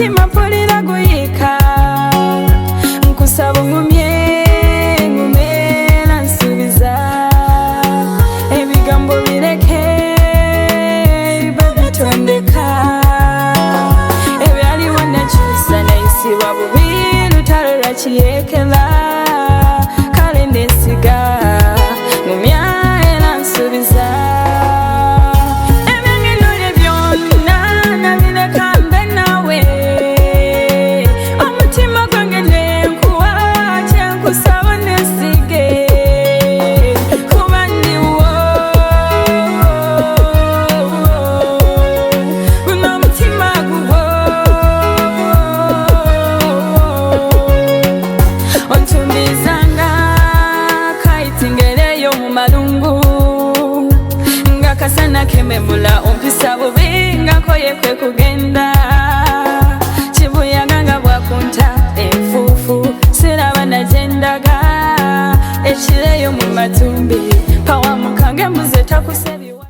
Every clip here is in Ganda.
omutima mpulira guyika nkusaba ngumye ngumera nsubiza ebigambo bireke babitondeka ebyaliwo nakyusa nayisibwa bubi lutalo lwakiyekera kale ndesiga ngumya era nsubiza ebyanirure byonna nabireka mbe nawe omutima gwange nenkuwa kyenkusaba nesige kuba ndiwo guno omutima guwo ontumbizanga kayitingereyo mu malungu nga kasana kememula ompisa bubi nga koye kwe kugenda kibuyaga nga bwakunta enfuufu siraba nagendaga ekireyo mu matumbi pawa mukange mbuze takusebiwa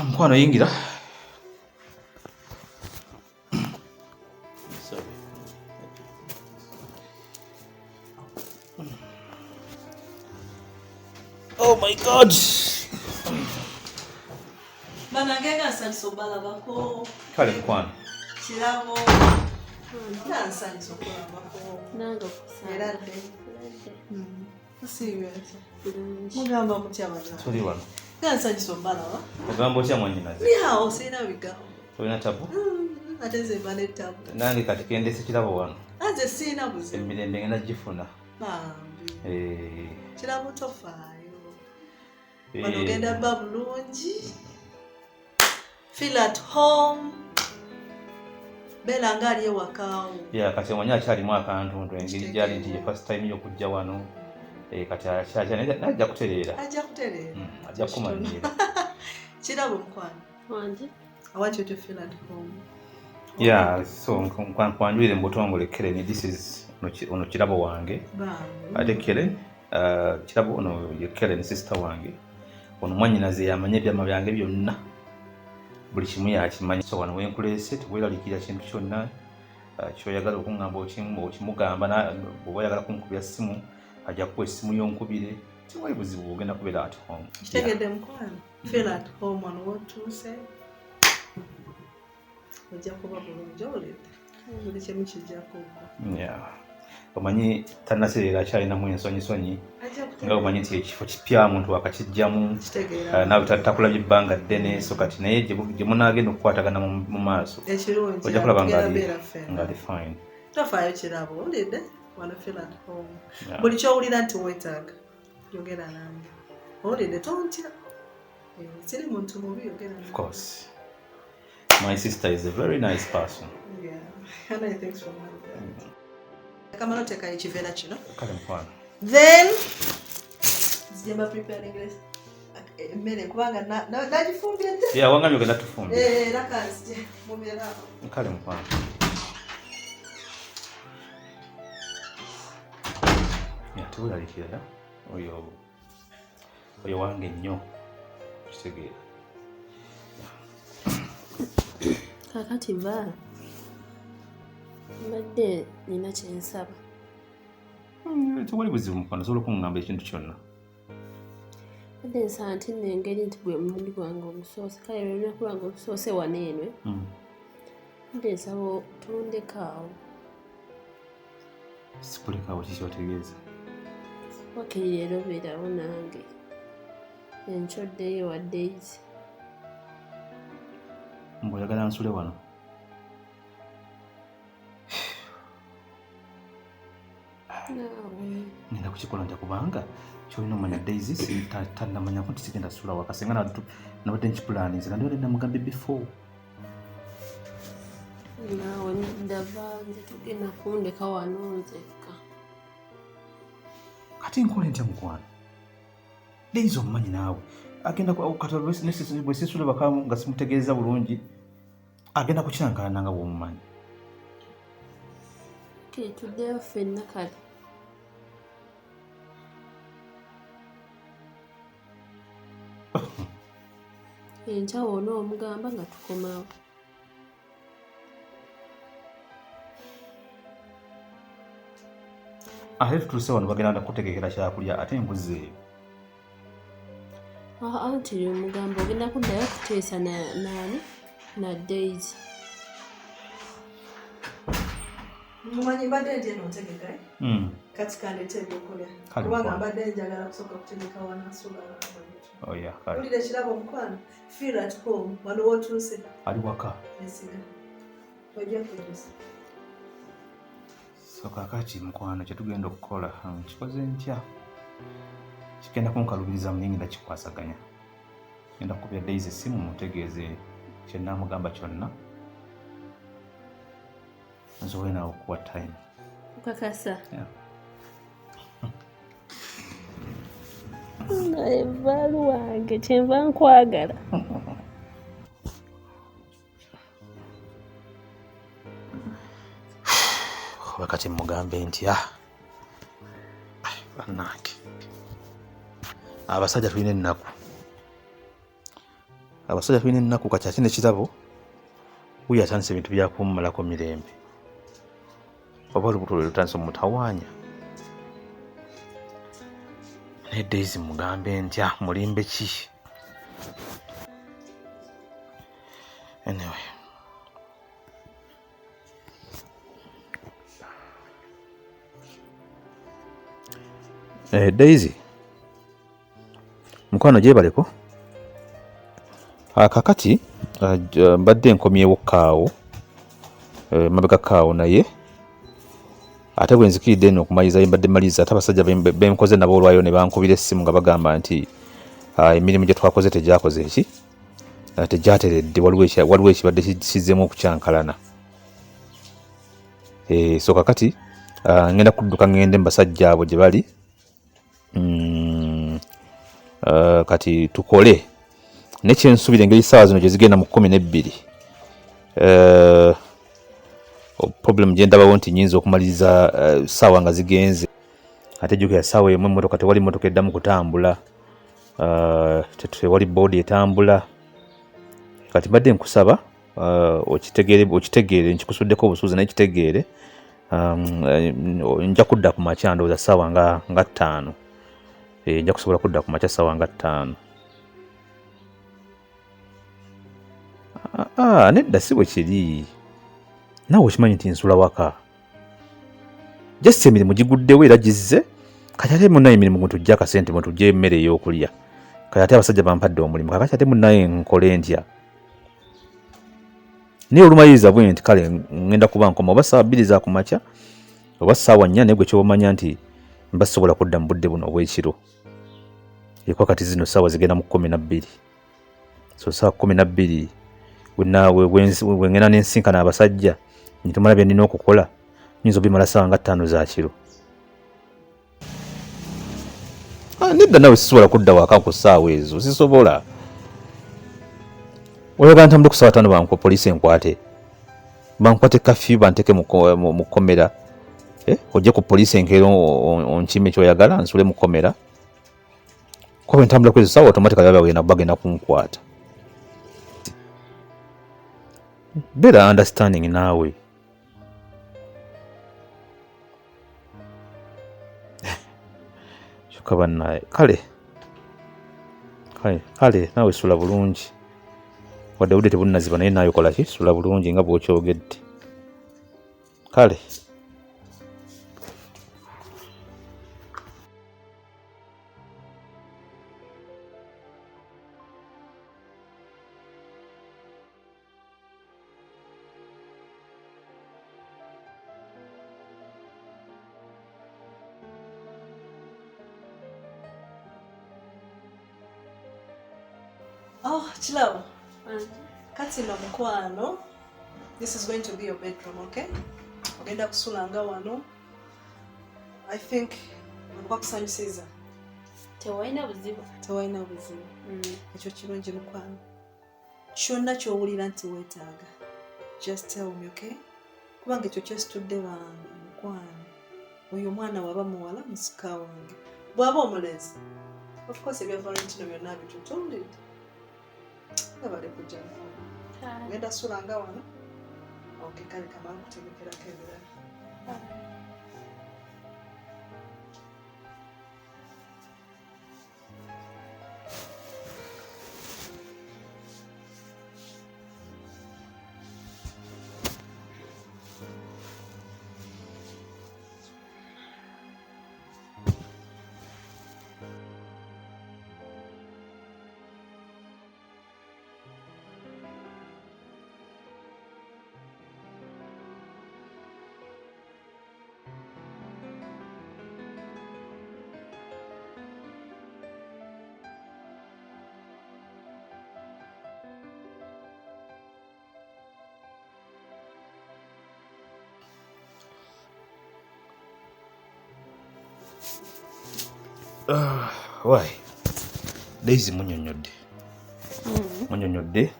Mukwano yingira. Oh my God. Banagega sanso balabako. Kale mukwano. Kirabo. Sanso balabako. Nanga kusala. Erade. Serious. Mugamba mutya bana. Tuli wano. Sanso balaba. Ogamba otya mwannyinaze? Ni hao sina bigambo. Tolina tabu? Ateze bane tabu. Nange kati kendese kirabo wano. Ate sina buzi. Emirembe ngenda gifuna. Bambi. Kirabo tofaayo. Wanogenda babulungi. Feel at home. Bela ngali ewakaawo. Yeah, kati omanya akyalimu akantuntu engeri gyali nti ye first time yokujja wano. Kati najja kutereera. Ajja kutereera. Ajja kumanyiira. Kirabo mukwano. Wangi. I want you to feel at home. Yeah, so nkwanjulire mu butongole Keren, this is ono kirabo wange. Ate Keren, kirabo ono ye Keren sister wange. Ono mwannyinaze yamanya ebyama byange byonna. Buli kimu yakimanyi. So wano wenkulese teweeralikira kintu kyonna kyoyagala okuŋŋamba okimugamba bw'oba oyagala kunkubira ssimu ajja kuwa essimu y'onkubire tiwali buzibu ogenda kubeera at home. Kitegedde mukwano. Feel at home on what to say. Ojja kuba bulungi owulidde. Buli kimu kijja kuba. Yeah. Omanyi tannaseera akyalinamu ensonyi nga omanyi nti ekifo kipya muntu akakijjamu nawe takulabye ebbanga ddene so kati naye gye munaagenda okukwatagana mu maaso ojja kulaba ng'ali fine. Tofaayo kirabo owulidde. Wanna feel at home. Buli kyowulira nti weetaaga yogera nange. Owulidde tontya. Siri muntu mubi yogera nange. Of course. My sister is a very nice person. Yeah. And I think so much. Kamano teka ekivera kino. Kale mukwano. Then zimba preparing this. Mmere kubanga nagifumbye nte. Yeah, wangambye ogenda tufumbye. Rakansi mumera. Kale mukwano. Yeah, teweeralikira oyo wange nnyo kitegeera. Kakati mbala. Mbadde nina kyensaba. Tewali buzibu mukwano osobola okuŋŋamba ekintu kyonna. Mbadde nsaba nti n'engeri nti gwe mulundi gwange ogusoose kale olunaku lwange olusoose wano eno. Mbadde nsaba tondekaawo. Sikulekaawo kiki otegeeza? Wakiri leero beerawo nange. Enkyoddeyo wa days. Mbw'oyagala nsule wano? Ngenda kukikola ntya kubanga kyolina omanya Daisy tannamanyako nti sigenda ssula waka singa nabadde nkipulaninze nandibadde namugambye before. Naawe ndava nze tugenda kundeka wano nzekka. Kati nkole ntya mukwano? Daisy omumanyi naawe agenda bwe sisula baka nga simutegeeza bulungi agenda kukirankana nga bw'omumanyi. Tuddeyo ffenna kale. Enkya wona omugamba nga tukomawo. Ate tutuuse wano bagenda kutegekera kyakulya ate embuzi eyo. Anti omugamba ogenda kuddayo kuteesa naani na Daisy. Mumanyi mbadde nti eno ntegeka kati kandeeta ebyokulya kubanga mbadde njagala kusooka kutegeka wanasula. Ulira ekirabo omukwano feel at home wano wootuuse ali waka esiga ojja kujusa. So kakati mukwano kyetugenda okukola kikoze ntya kigenda kunkalubiriza muningi ndakikwasaganya. Genda kukubya Daisy essimu mutegeeze kye naamugamba kyonna nsobola naawe okuwa time. Okakasa? Naye vaalu wange kyenva nkwagala. Oba kati mugambe ntya bannange. Abasajja tulina ennaku. Abasajja tulina ennaku kati ate nekirabo wuyo atandise ebintu byakummalako mirembe. Oba olubuto lwe lutandise omutawaanya. Naye Daisy mugambe ntya mulimbe ki? Anyway. Daisy mukwano gyebaleko kakati mbadde nkomyewo kaawo mabega kaawo naye ate bwe nzikiridde eno okumaliriza mbadde maliriza ate abasajja benkoze nabo olwayo ne bankubira essimu nga bagamba nti emirimu gye twakoze tegyakoze eki tegyateredde waliwo ekibadde kizzeemu okukyankalana. So kakati ngenda kudduka ngende mbasajja abo gye bali kati tukole nekyensuubira engeri ssaawa zino gye zigenda mu 12 problem gye ndabawo nti nyinza okumaliriza ssaawa nga zigenze ate jjukira ssaawa emu emmotoka tewali mmotoka eddamu kutambula tewali boodi etambula. Kati mbadde nkusaba okitegeere nkikusuddeko obusuuzi naye kitegeere nja kudda ku makya ndowooza ssaawa nga 5 nja kusobola kudda ku makya ssaawa nga 5. Nedda si bwe kiri naawe okimanyi nti nsula waka just emirimu giguddewo era gizze kati ate munnaye emirimu mutujja akasente mutujja emmere ey'okulya kati ate abasajja bampadde omulimu kakati ate munnaye nkole ntya? Naye olumaliriza bwe nti kale ngenda kuba nkoma oba ssaawa 2 za ku makya oba ssaawa 4 naye gwe kyobamanya nti mba sisobola kudda mu budde buno obw'ekiro. Eko kati zino ssaawa zigenda mu 12 so ssaawa 12 we ngenda n'ensinkana abasajja nitumala bye nnina okukola nyinza obimala ssaawa nga 5 za kiro. Nedda nawe sisobola kudda waka ku ssaawa ezo sisobola. Oyagala ntambule ku ssaawa 5 bankuwa poliisi enkwate bankwate kafyu banteke mu kkomera ojje ku poliisi enkeera onkime kyoyagala nsule mu kkomera kuba entambula kwezo ssaawa automatically bagenda kunkwata. Better understanding naawe. Kyokka bannaye kale naawe sula bulungi wadde budde tebunnaziba naye naawe kola ki sula bulungi nga bw'okyogedde kale. Kirabo kati no mukwano This is going to be your bedroom, okay? Ogenda kusulanga wano. I think wakusanyusiza. Tewaina buzibu. Ekyo kirungi mukwano. Kyonna ky'owulira nti weetaaga. Just tell me, okay? Kubanga ekyo kyesitudde wange mukwano. Oyo mwana waba muwala musika wange. Bw'aba omulenzi. Of course, ebya Valentino byonna bitutundidde. Nabale kujja mukwano. Ngenda sulanga wano. Okay, kale kamala kutegekerako ebirala. Why? Daisy munyonyodde. Munyonyodde.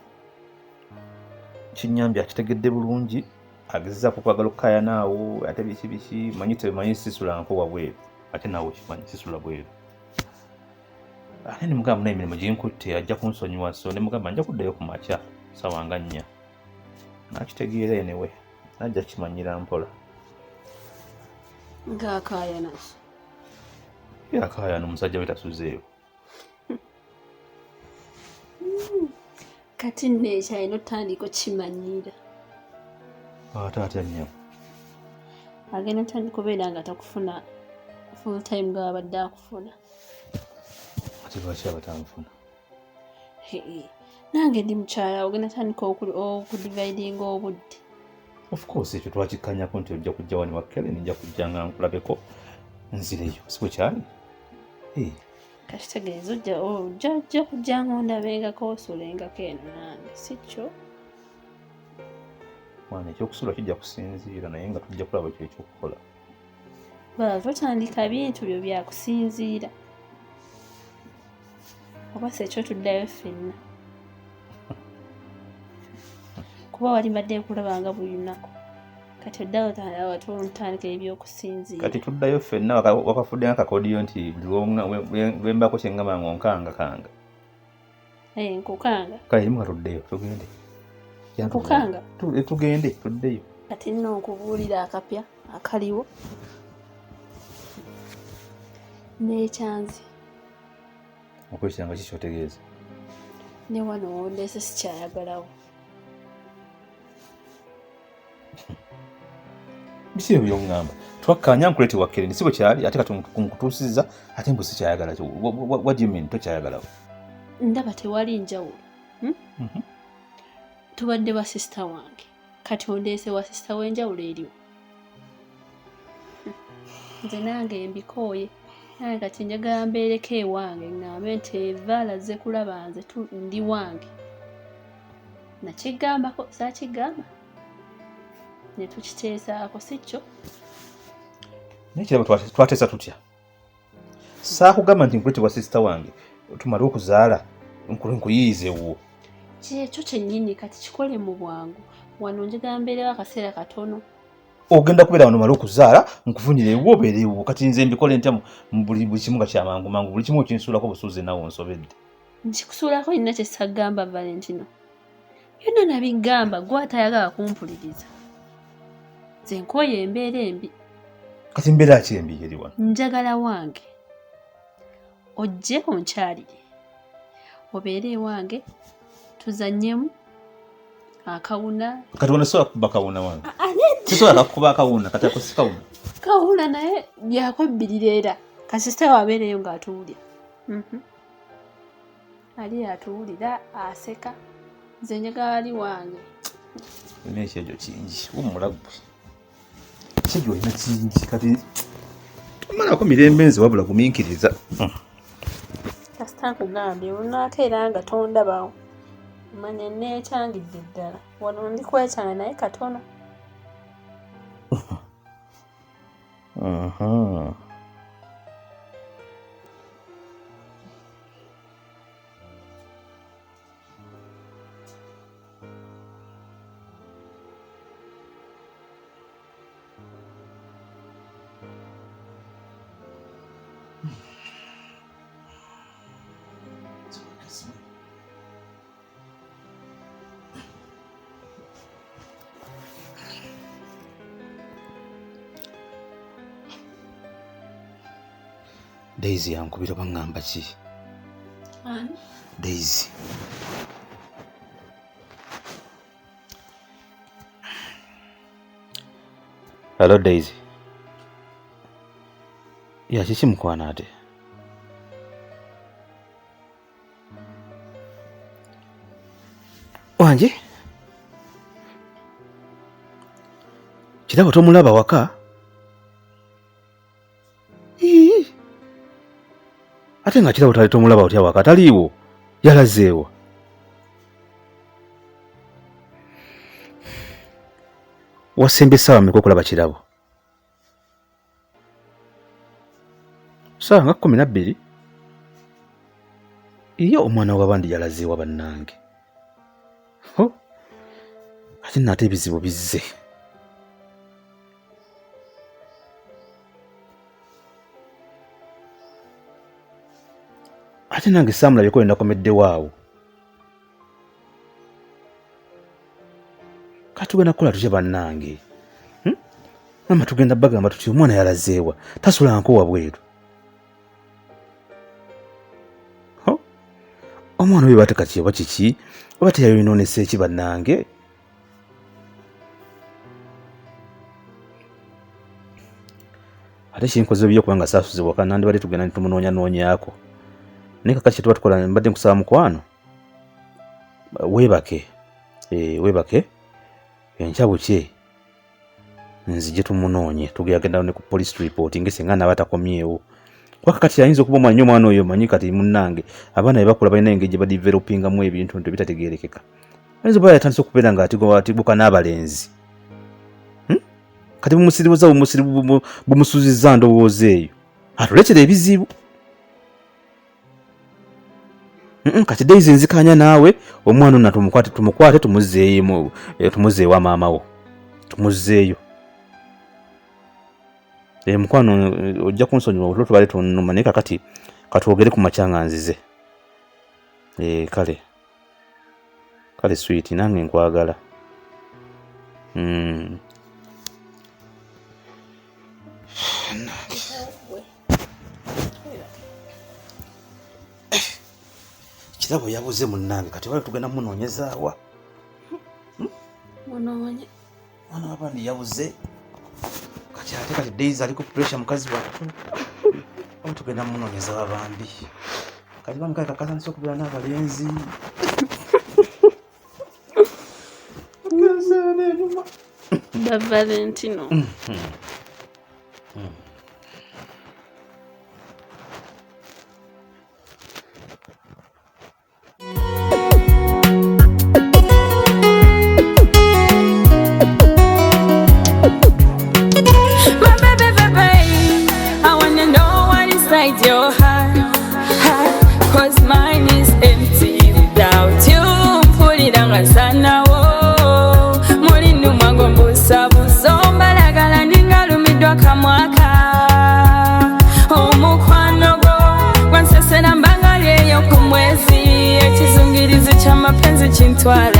Kinyambya kitegedde bulungi. Agezzaako kwagala okukaya naawo ate biki manyi sisula nko wabweru. Ate naawe kimanyi sisula bweru. Ate ne mugamba n'emirimu ginkutte ajja kunsonyiwa so ne mugamba nja kuddayo ku makya ssaawa nga 4. Nakitegeera enewe. Najja kimanyira mpola. Ng'akaayana. Akaayana omusajja we tasuzeewo. Kati nekyalina otandika okimanyira. Taatya nnyo. Agenda otandika obeera nga takufuna full time ng'abadde akufuna. Ate lwaki abatanfuna? Nange ndi mukyala ogenda tandika okudividinga obudde. Of course ekyo twakikkanyako nti ojja kujja wani wa Kellen nja kujja nga nkulabeko nzireyo si bwe kyali. Kakitegeeza ojja kujja nga ondabengako osulengako eno nange si kyo. Mwana ekyokusula kijja kusinziira naye nga tujja kulaba ekyo ekyokukola. Bala totandika bintu byo byakusinziira. Oba si ekyo tuddayo ffenna. Kuba wali mbadde nkulabanga buli lunaku. Kati oddawo ntandika ebyokusinziira. Kati tuddayo ffenna wakafudde nkakodiyo nti lwembako kyengamba nga onkanga. Nkukanga. Kale limu katuddeyo tugende. Nkukanga. Tugende tuddeyo. Kati nno nkubuulira akapya akaliwo. N'ekyanzi. Okwekiranga ki ky'otegeeza? Ne wano wondeese sikyayagalawo. Biki ebyo by'oŋŋamba? Twakkaanya nkuleete wa Kellen si bwe kyali ate kati nkutuusizza ate mbu sikyayagala kyo. What do you mean tokyayagalawo? Ndaba tewali njawulo. Tubadde wa sisita wange. Kati ondeese wa sisita w'enjawulo eriwo. Nze nange mbikooye. Nange kati njagala mbeereko ewange ŋŋambe nti eva alaze kulaba nze ndi wange. Nakigambako saakigamba. Ne tukiteesaako si kyo. Naye kirabo twateesa tutya? Saakugamba nti nkuleete wa sisita wange tumale okuzaala nkuyiyizeewo. Kyekyo kyennyini kati kikole mu bwangu. Wano njagala mbeerewo akaseera katono. Ogenda kubeera wano omale okuzaala nkufunyireewo obeereewo kati nze mbikole ntya mu buli kimu nga kyamangu mangu buli kimu okinsuulako busuuze nawe onsobedde. Nkikusuulako nina kye sagamba Valentino. Byonna nabigamba gwe atayagala kumpuliriza. Nze nkooye embeera embi. Kati mbeera ki embi eri wano? Njagala wange. Ojje onkyalire. Obeere ewange tuzannyemu akawuna. Kati wano sobola kuba kawuna wange. Sisobola kukuba akawuna kati ako si kawuna. Kawuna naye byakwebbilira era. Kasisita wabeereyo ng'atuwulira. Ali atuwulira aseka. Nze njagala ali wange. Olina ekyejo kingi wumulaggwe. Ekyejo olina kingi kati tomalako mirembe nze wabula gumiikiriza. Kasita nkugambye olinaako era nga tondabawo. Manya neekyangidde ddala wano ndi kwekyanga naye katono. Daisy yankubira bangamba ki? Ani? Daisy. Hello Daisy. Ya kiki mukwana ate? Wanje? Kirabo tomulaba waka? Ate nga kirabo tomulaba otya waka taliiwo yalazeewa. Wasembe ssaawa mmeka okulaba kirabo? Ssaawa nga 12? Iyo omwana w'abandi yalazeewa bannange. Ate nate ebizibu bizze. Ate nange saamulabye ko nakomeddewo awo. Katugenda kukola tutya bannange? Mama tugenda bagamba tuti omwana yalazeewa tasulanko wabweru. Omwana oyo bate kati oba kiki? Oba teyayonoonesa eki bannange? Ate kinkoze byo kubanga saasuze waka nandibadde tugenda nitumunoonyanoonyaako. Naye kakati kye tuba tukola mbadde nkusaba mukwano. Weebake. Weebake. Enkya bukye nzije tumunoonye tugenda ne ku police report ngesenga naaba takomyewo. Kwa kakati ayinza okuba omwana omwana oyo manyi kati munnange abaana bakula balina engeri gye badevelopingamu ebintu ebitategeerekeka. Ayinza okuba yatandise okubeera nga atibuka n'abalenzi. Kati bumusiribuza bumusuzizza ndowooza eyo atuleetera ebizibu. Kati Daisy nzikanya naawe omwana ono tumukwate tumuzeewa maama wo tumuzeeyo. Mukwano ojja kunsonyiwa otulo tubale tunuma naye kakati katwogere ku makya nga nzize. Kale sweet nange nkwagala. Kirabo yabuze munnange kati wali tugenda munoonyezaawa. Munoonye. Mwana w'abandi yabuze. Kati Daisy ali ku pressure mukazi wattu. Wali tugenda munoonyeza abambi. Kati bamukale kakatandise okubeera n'abalenzi. Ba Valentino. Your heart, cause mine is empty without you. Put it on a sana wo. Muri numango mbusa buzomba lagala ningalumidwa kamwaka. Omukwano go wansesera mbanga yeyo kumwezi. Ekizungirizi cha mapenzi kintwala.